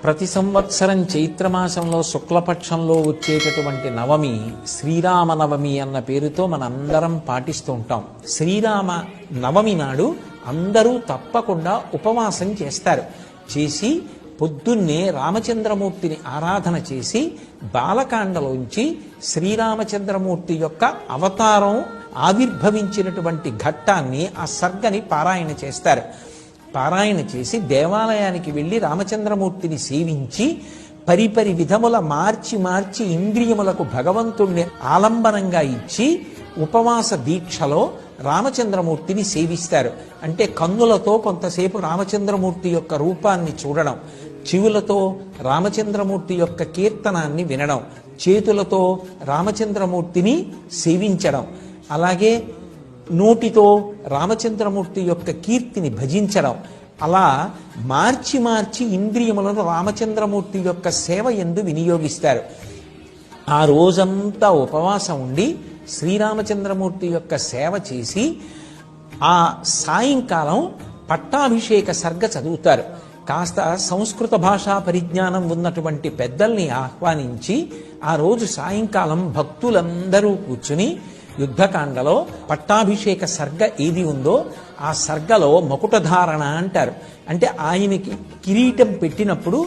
ప్రతి సంవత్సరం చైత్రమాసంలో శుక్లపక్షంలో వచ్చేటటువంటి నవమి శ్రీరామనవమి అన్న పేరుతో మనందరం పాటిస్తూ ఉంటాం. శ్రీరామ నవమి నాడు అందరూ తప్పకుండా ఉపవాసం చేస్తారు. చేసి పొద్దున్నే రామచంద్రమూర్తిని ఆరాధన చేసి బాలకాండలోంచి శ్రీరామచంద్రమూర్తి యొక్క అవతారం ఆవిర్భవించినటువంటి ఘట్టాన్ని, ఆ సర్గని పారాయణ చేస్తారు. పారాయణ చేసి దేవాలయానికి వెళ్ళి రామచంద్రమూర్తిని సేవించి పరిపరి విధముల మార్చి ఇంద్రియములకు భగవంతుణ్ణి ఆలంబనంగా ఇచ్చి ఉపవాస దీక్షలో రామచంద్రమూర్తిని సేవిస్తారు. అంటే కన్నులతో కొంతసేపు రామచంద్రమూర్తి యొక్క రూపాన్ని చూడడం, చెవులతో రామచంద్రమూర్తి యొక్క కీర్తనాన్ని వినడం, చేతులతో రామచంద్రమూర్తిని సేవించడం, అలాగే నోటితో రామచంద్రమూర్తి యొక్క కీర్తిని భజించడం, అలా మార్చి ఇంద్రియములను రామచంద్రమూర్తి యొక్క సేవ యందు వినియోగిస్తారు. ఆ రోజంతా ఉపవాసం ఉండి శ్రీరామచంద్రమూర్తి యొక్క సేవ చేసి ఆ సాయంకాలం పట్టాభిషేక సర్గ చదువుతారు. కాస్త సంస్కృత భాషా పరిజ్ఞానం ఉన్నటువంటి పెద్దల్ని ఆహ్వానించి ఆ రోజు సాయంకాలం భక్తులందరూ కూర్చుని యుద్ధకాండలో పట్టాభిషేక సర్గ ఏది ఉందో ఆ సర్గలో మకుటధారణ అంటారు. అంటే ఆయనకి కిరీటం పెట్టినప్పుడు